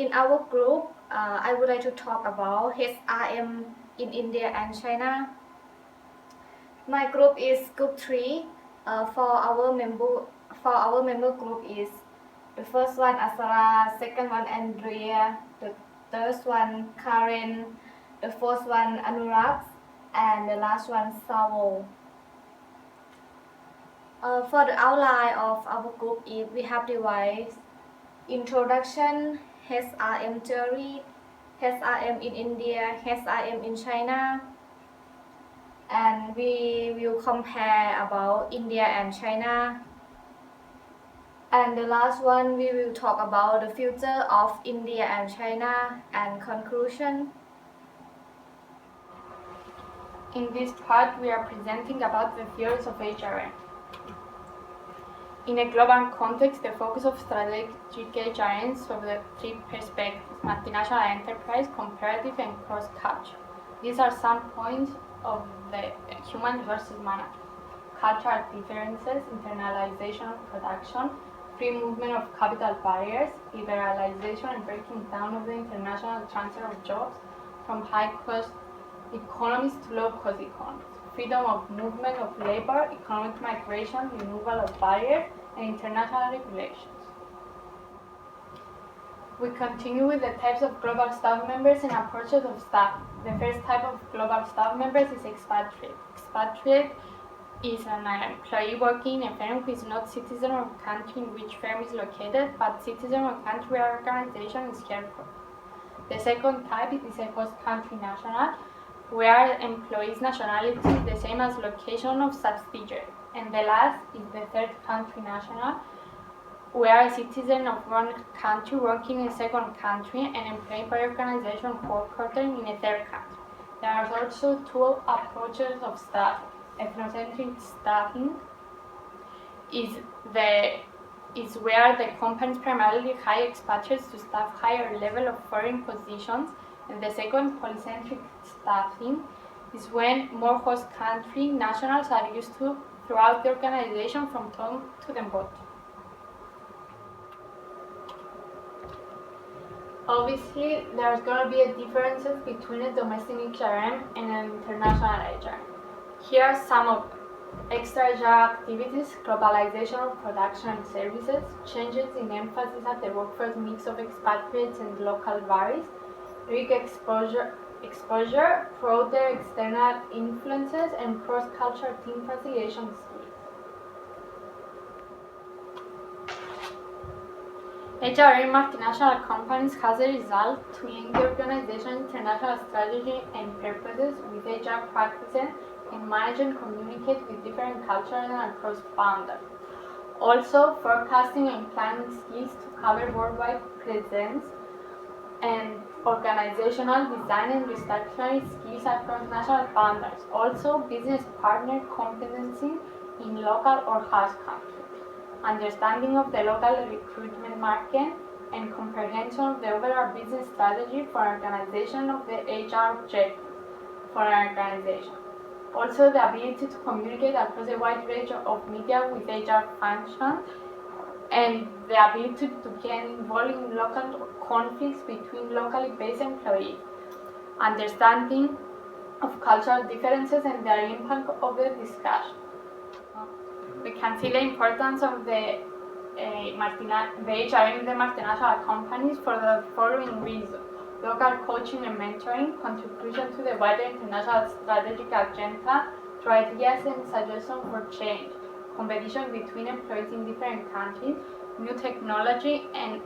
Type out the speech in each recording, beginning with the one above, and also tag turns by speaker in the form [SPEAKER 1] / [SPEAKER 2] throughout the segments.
[SPEAKER 1] In our group, I would like to talk about HRM in India and China. My group is group 3. For our member group is the first one Asara, second one Andrea, the third one Karen, the fourth one Anurag, and the last one Savo. For the outline of our group is we have divided introduction, HRM theory, HRM in India, HRM in China, and we will compare about India and China. And the last one, we will talk about the future of India and China and conclusion.
[SPEAKER 2] In this part, we are presenting about the theories of HRM. In a global context, the focus of strategic HRMs of the three perspectives: multinational enterprise, comparative, and cross-culture. These are some points of the human resources management: cultural differences, internalization of production, free movement of capital barriers, liberalization and breaking down of the international transfer of jobs from high-cost economies to low-cost economies, freedom of movement of labor, economic migration, removal of barriers, and international regulations. We continue with the types of global staff members and approaches of staff. The first type of global staff members is expatriate. Expatriate is an employee working in a firm who is not citizen of the country in which firm is located, but citizen of the country where organization is headquartered. The second type is a host country national, where employees' nationality is the same as location of subsidiary. And the last is the third country national, where a citizen of one country working in a second country and employed by organization headquartered in a third country. There are also two approaches of staff. Ethnocentric staffing is where the companies primarily hire expatriates to staff higher level of foreign positions, and the second, polycentric staffing, is when more host country nationals are used to throughout the organization from top to the bottom. Obviously, there's going to be a differences between a domestic HRM and an international HRM. Here are some of extra HR activities: globalization of production and services, changes in emphasis at the workforce mix of expatriates and local varies, risk exposure, broader external influences, and cross-cultural team facilitation skills. HRM multinational companies has a result to link the organization's international strategy and purposes with HR practices and manage and communicate with different cultures and across boundaries. Also, forecasting and planning skills to cover worldwide presence and organizational design and restructuring skills across national boundaries. Also, business partner competency in local or host country, understanding of the local recruitment market, and comprehension of the overall business strategy for organization of the HR objectives for an organization. Also, the ability to communicate across a wide range of media with HR functions, and the ability to get involved in local conflicts between locally based employees, understanding of cultural differences and their impact of the discussion. We can see the importance of the HRM in the multinational companies for the following reasons: local coaching and mentoring, contribution to the wider international strategic agenda through ideas and suggestions for change, competition between employees in different countries, new technology, and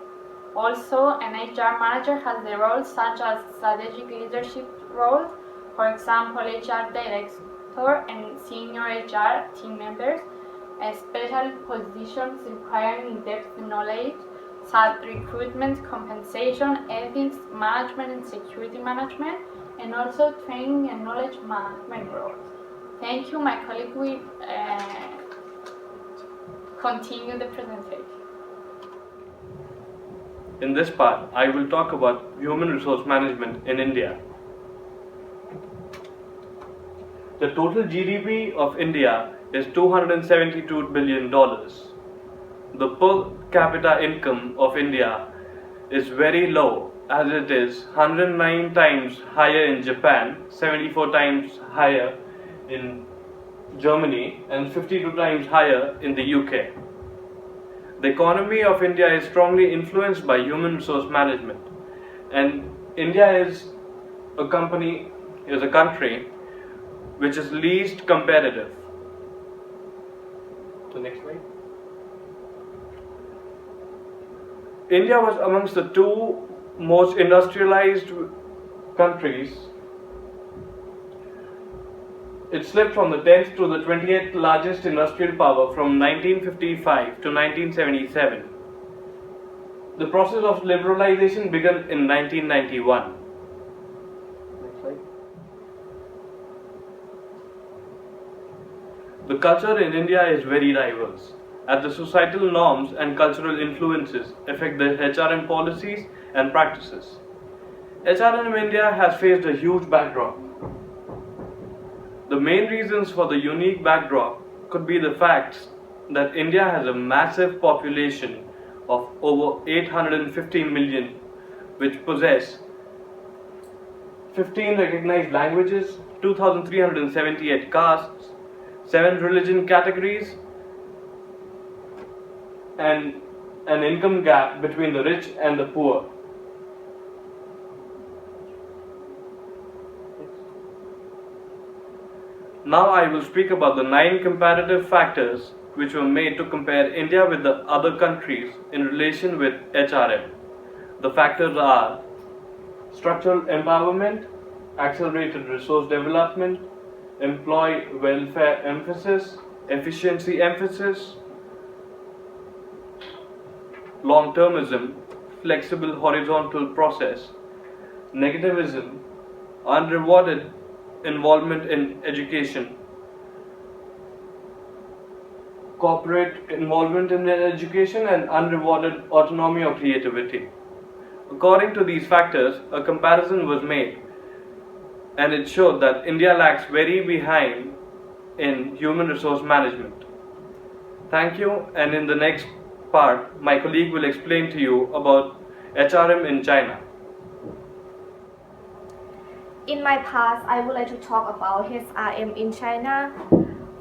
[SPEAKER 2] also an HR manager has the roles such as strategic leadership roles, for example, HR director and senior HR team members, special positions requiring in-depth knowledge, such recruitment, compensation, ethics, management and security management, and also training and knowledge management roles. Thank you. My colleague will continue the presentation.
[SPEAKER 3] In this part, I will talk about human resource management in India. The total GDP of India is $272 billion. The per capita income of India is very low, as it is 109 times higher in Japan, 74 times higher in Germany, and 52 times higher in the UK. The economy of India is strongly influenced by human resource management, and India is a country which is least competitive. The next slide. India was amongst the two most industrialized countries. It slipped from the 10th to the 28th largest industrial power from 1955 to 1977. The process of liberalization began in 1991. Next slide. The culture in India is very diverse, as the societal norms and cultural influences affect the HRM policies and practices. HRM India has faced a huge backdrop. The main reasons for the unique backdrop could be the facts that India has a massive population of over 850 million, which possess 15 recognized languages, 2,378 castes, 7 religion categories, and an income gap between the rich and the poor. Now I will speak about the 9 comparative factors which were made to compare India with the other countries in relation with HRM. The factors are structural empowerment, accelerated resource development, employee welfare emphasis, efficiency emphasis, long-termism, flexible horizontal process, negativism, unrewarded involvement in education, corporate involvement in education, and unrewarded autonomy or creativity. According to these factors, a comparison was made, and it showed that India lags very behind in human resource management. Thank you, and in the next part, my colleague will explain to you about HRM in China.
[SPEAKER 1] In my past, I would like to talk about HRM in China.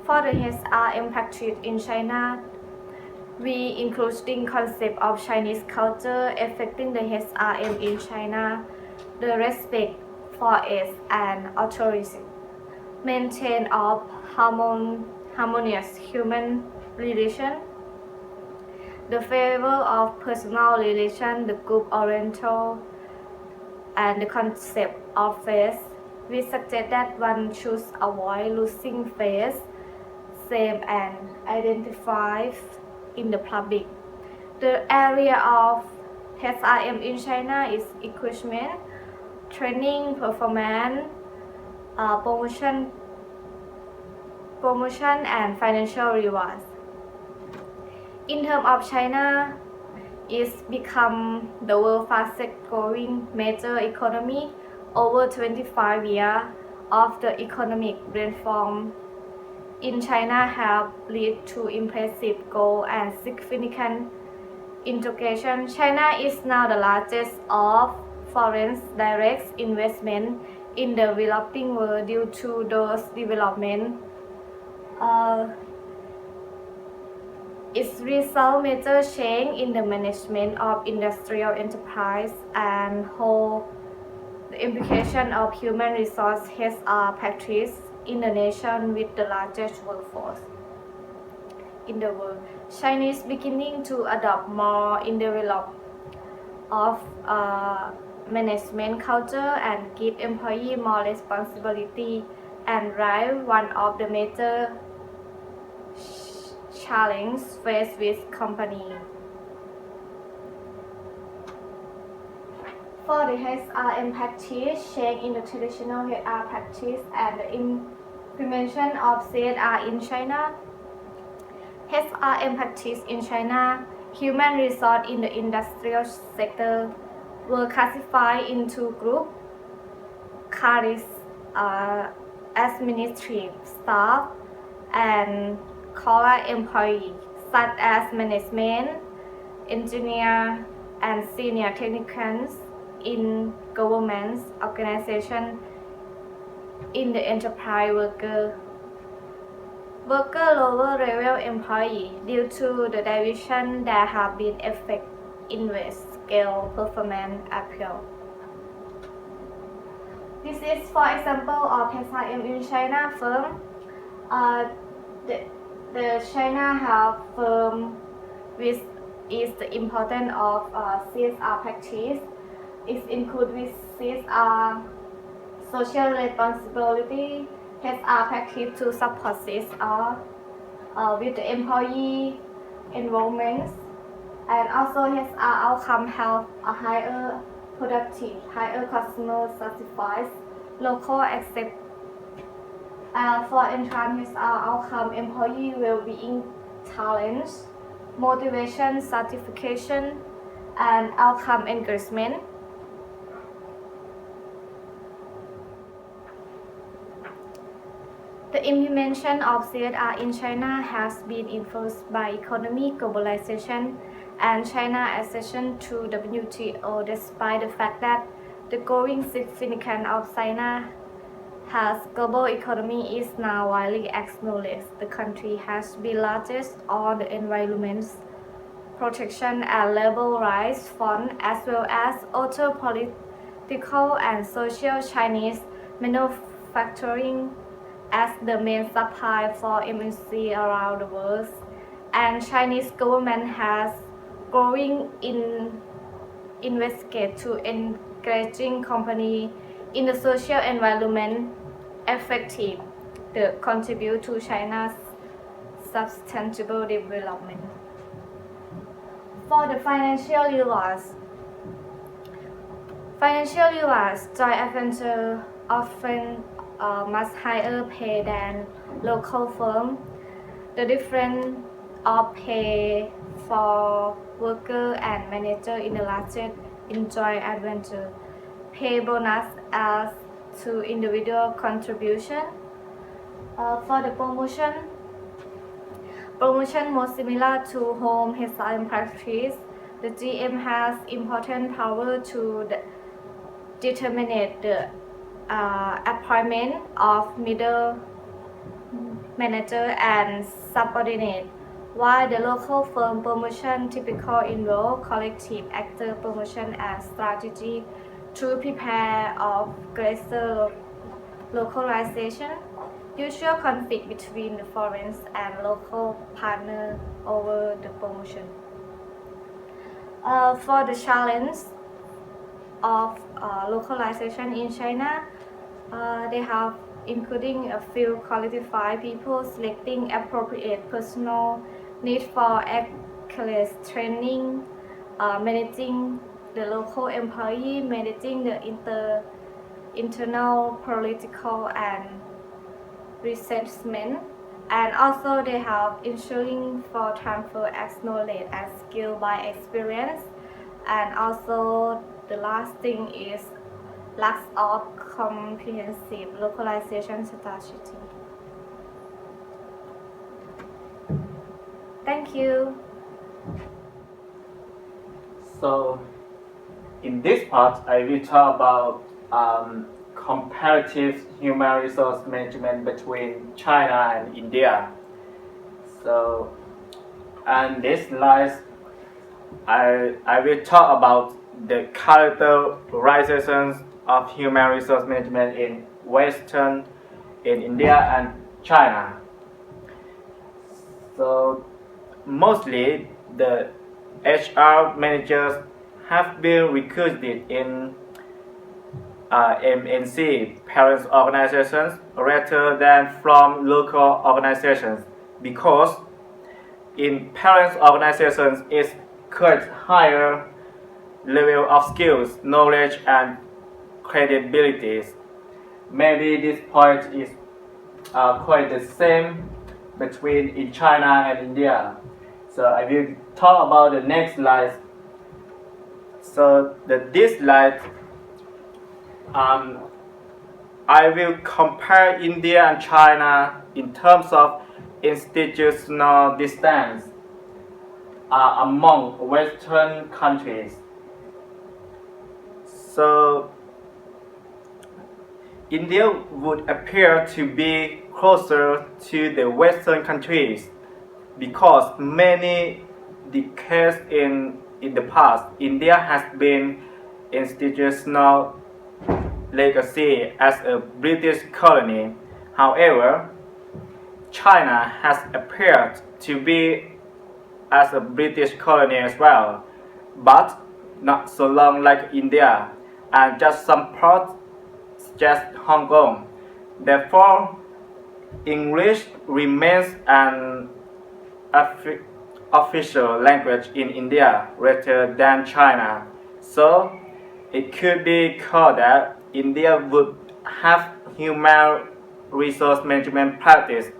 [SPEAKER 1] For the HRM practice in China, we including concept of Chinese culture affecting the HRM in China, the respect for age and authority, maintain of harmonious human relation, the favor of personal relation, the group oriental, and the concept of face. We suggest that one should avoid losing face, shame, and identify in the public. The area of HRM in China is equipment, training, performance, promotion, and financial rewards. In terms of China, it's become the world's fastest growing major economy. Over 25 years of the economic reform in China have led to impressive growth and significant integration. China is now the largest of foreign direct investment in the developing world. Due to those developments, its result major change in the management of industrial enterprise and whole the implication of human resource HR practice in the nation with the largest workforce in the world. China is beginning to adopt more in the development of management culture and give employees more responsibility and right. One of the major challenges faced with company. For the HRM practice, change in the traditional HR practice and the implementation of CSR in China. HRM practice in China, human resource in the industrial sector were classified into groups: careers, administrative staff, and core employees, such as management, engineer, and senior technicians in government organization in the enterprise worker lower level employee. Due to the division, there have been effect invest scale performance appeal. This is for example of HRM in China firm. The China have firm which is the important of CSR practice. It include with CSR social responsibility, HR practice to support CSR with the employee enrollment, and also HR outcome have a higher productive, higher customer satisfied, local accept. For entrance HR outcome, employee well-being, talent, motivation, certification, and outcome engagement. The implementation of CSR in China has been influenced by economic globalization and China's accession to WTO, despite the fact that the growing significance of China as global economy is now widely acknowledged. The country has been largest on the environment protection and labor rights front, as well as other political and social. Chinese manufacturing as the main supplier for MNC around the world, and Chinese government has growing investigate to encouraging company in the social environment effective to contribute to China's sustainable development. For the financial rewards, joint venture often much higher pay than local firm. The difference of pay for worker and manager in the largest in joint venture. Pay bonus as to individual contribution. For the promotion more similar to home HRM practice. The GM has important power to determine the appointment of middle manager and subordinate, while the local firm promotion typically involve collective actor promotion and strategy to prepare of greater localization. Usual conflict between the foreign and local partner over the promotion. For the challenge of localization in China, they have including a few qualified people, selecting appropriate personal need for accurate training, managing the local employee, managing the internal political and resentment, and also they have ensuring for transfer as knowledge and skill by experience, and also the last thing is lack of comprehensive localization strategy. Thank you.
[SPEAKER 4] So, in this part, I will talk about comparative human resource management between China and India. So, and this slide, I will talk about the characterizations of human resource management in India and China. So, mostly the HR managers have been recruited in MNC parent organizations rather than from local organizations, because in parent organizations it's quite higher level of skills, knowledge, and credibilities. Maybe this point is quite the same between in China and India. So I will talk about the next slide. So this slide, I will compare India and China in terms of institutional distance among Western countries. So India would appear to be closer to the Western countries because many decades in the past, India has been institutional legacy as a British colony. However, China has appeared to be as a British colony as well, but not so long like India, and just some parts, just Hong Kong. Therefore, English remains an official language in India rather than China. So, it could be called that India would have human resource management practice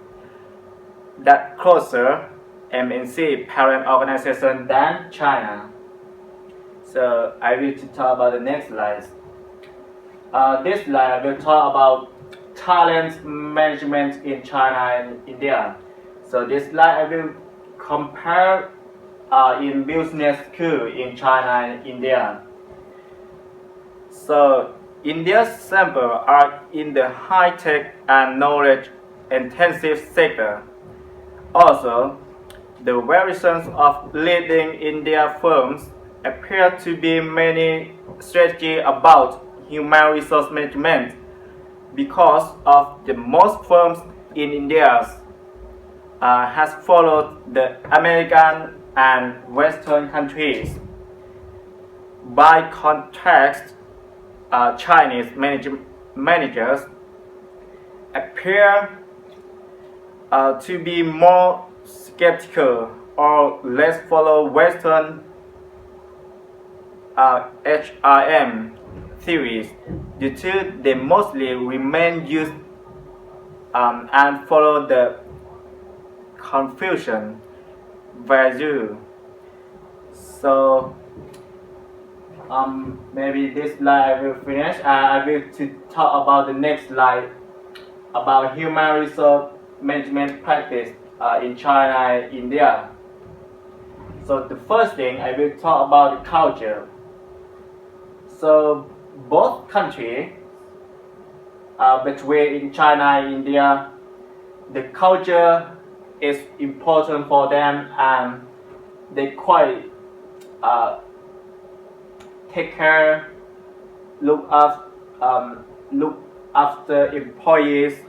[SPEAKER 4] that closer MNC parent organization than China. So I will talk about the next slide. This slide will talk about talent management in China and India. So this slide I will compare in business school in China and India. So India's sample are in the high-tech and knowledge-intensive sector. Also, the variations of leading India firms appear to be many strategy about human resource management because of the most firms in India has followed the American and Western countries. By contrast, Chinese managers appear to be more skeptical or less follow Western HRM theories due to they mostly remain used and follow the Confucian value. So maybe this slide I will finish and I will to talk about the next slide about human resource management practice in China and India. So the first thing I will talk about the culture. So both countries between China and India, the culture is important for them and they quite take care, look after employees,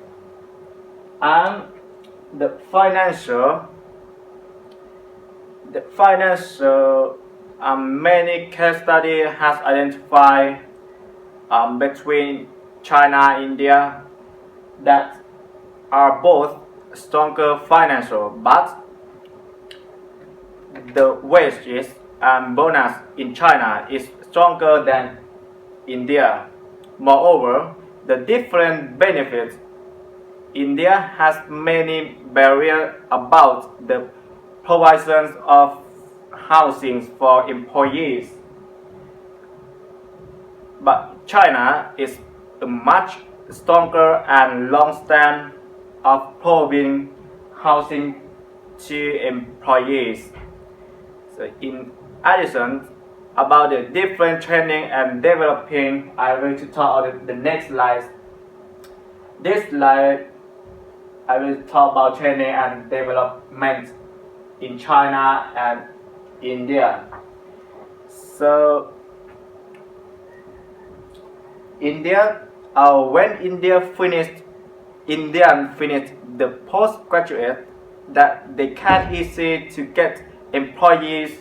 [SPEAKER 4] and the financial many case study has identified between China and India that are both stronger financial, but the wages and bonus in China is stronger than India. Moreover, the different benefits India has many barriers about the provision of housing for employees. But China is a much stronger and long-standing of providing housing to employees. So in addition, about the different training and developing, I will to talk about the next slide. This slide, I will talk about training and development in China and India. So India, when Indian finished the postgraduate, that they can easy to get employees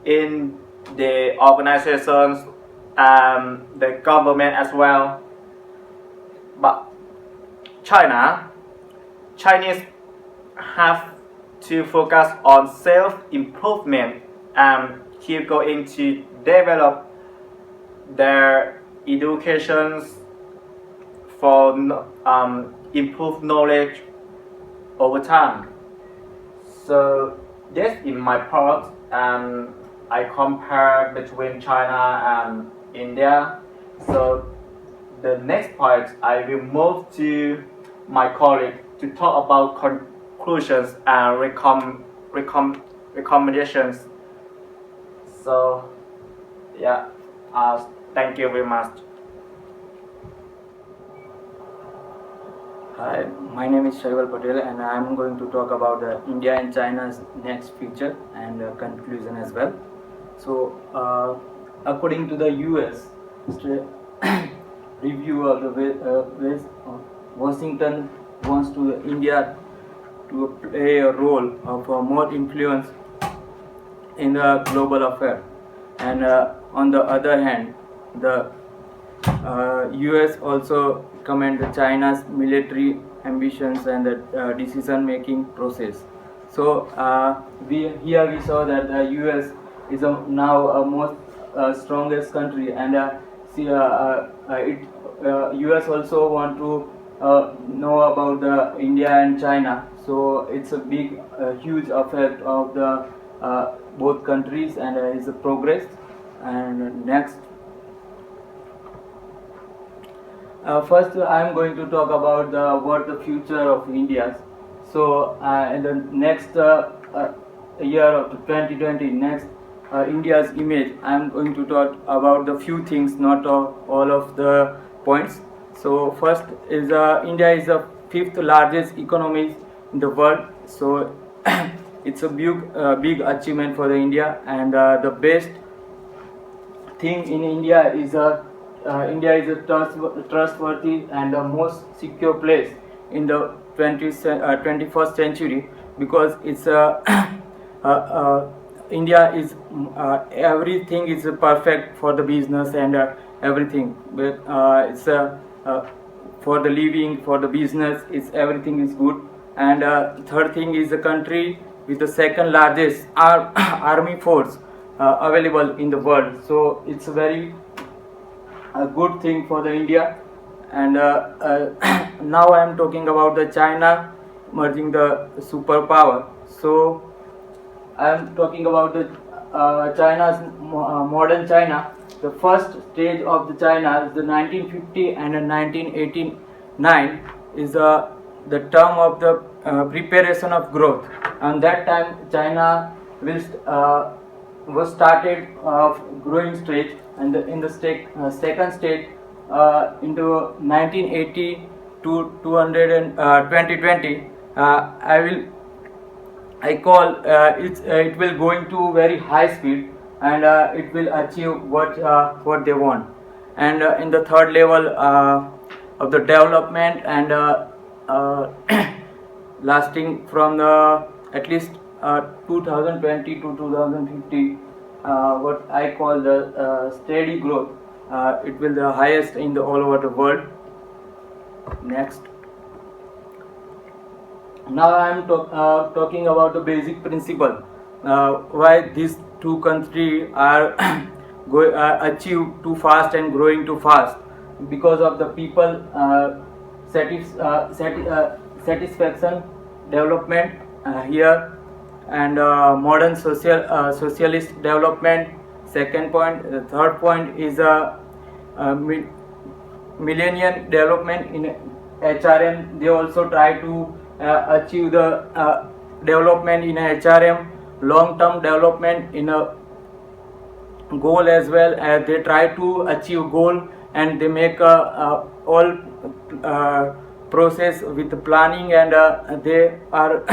[SPEAKER 4] in the organizations and the government as well. But Chinese have to focus on self-improvement and keep going to develop their educations for improved knowledge over time. So this in my part, and I compare between China and India. So the next part, I will move to my colleague to talk about conclusions and recommendations. So yeah, Thank you very much.
[SPEAKER 5] Hi, my name is Shaival Patel and I am going to talk about India and China's next future and conclusion as well. So, according to the US review of the ways Washington wants to India to play a role of more influence in the global affair, and on the other hand, the US also commend China's military ambitions and the decision-making process. So we saw that the US is now a most strongest country, and US also want to know about the India and China. So it's a big, huge affair of the both countries, and is a progress. And next. First, I am going to talk about what the future of India. So, in the next year of 2020, next India's image, I am going to talk about the few things, not all of the points. So, first is India is the fifth largest economy in the world. So, it's a big achievement for the India, and the best thing in India is India is a trustworthy and the most secure place in the 21st century, because it's India is everything is perfect for the business and everything. But it's for the living, for the business, it's everything is good. And third thing is a country with the second largest army force available in the world. So it's a very a good thing for the India. And now I am talking about the China merging the superpower. So I am talking about the China's modern China. The first stage of the China is the 1950 and 1989 is the term of the preparation of growth. And that time China was started growing stage, and in the second stage into 1980 to 2020, I call it will going to very high speed, and it will achieve what they want. And in the third level of the development, and lasting from the at least 2020 to 2050, what I call the steady growth. It will the highest in the all over the world. Next. Now I am talking about the basic principle why these two countries are achieve too fast and growing too fast, because of the people satisfaction development here, and modern socialist development. Second point. The third point is millennium development in HRM. They also try to achieve the development in HRM, long-term development in a goal as well. They try to achieve goal, and they make all process with planning, and they are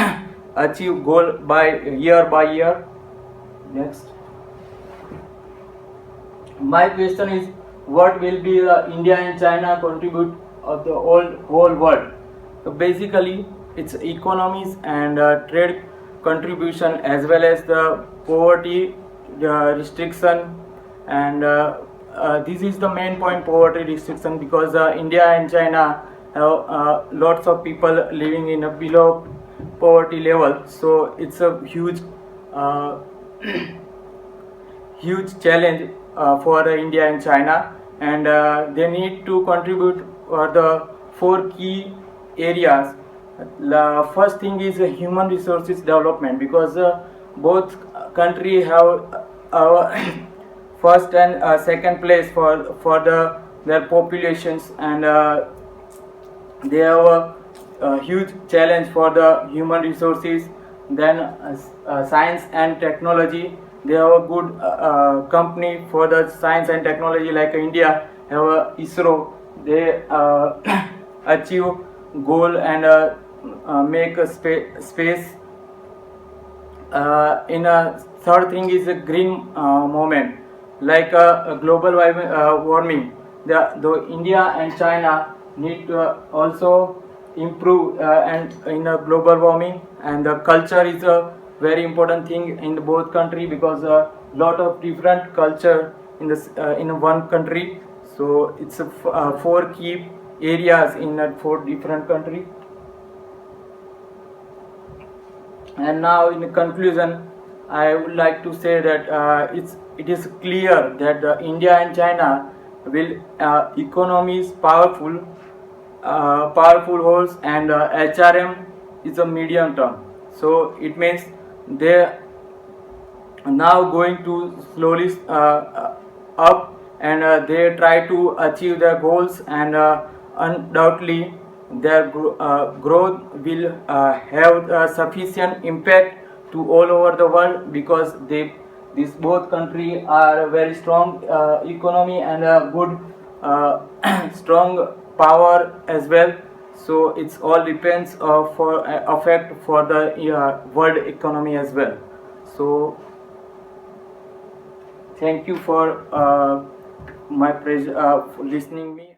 [SPEAKER 5] achieve goal by year. Next. My question is, what will be the India and China contribute of the whole world? So basically, it's economies and trade contribution, as well as the poverty restriction, and this is the main point, poverty restriction, because India and China have lots of people living in a below poverty level. So it's a huge huge challenge for India and China, and they need to contribute for the four key areas. The first thing is human resources development, because both country have first and second place for their populations, and they have a huge challenge for the human resources. Then science and technology, they have a good company for the science and technology, like India have a ISRO. They achieve goal and make a space. In a third thing is a green movement, like a global warming. The India and China need to also improve and in a global warming, and the culture is a very important thing in both country, because a lot of different culture in one country. So it's four key areas in four different country. And now, in conclusion, I would like to say that it is clear that India and China will economies powerful holes, and HRM is a medium term. So it means they are now going to slowly up, and they try to achieve their goals, and undoubtedly their growth will have sufficient impact to all over the world, because these both countries are very strong economy and a good strong power as well. So it's all depends for effect for the world economy as well. So thank you for for listening me.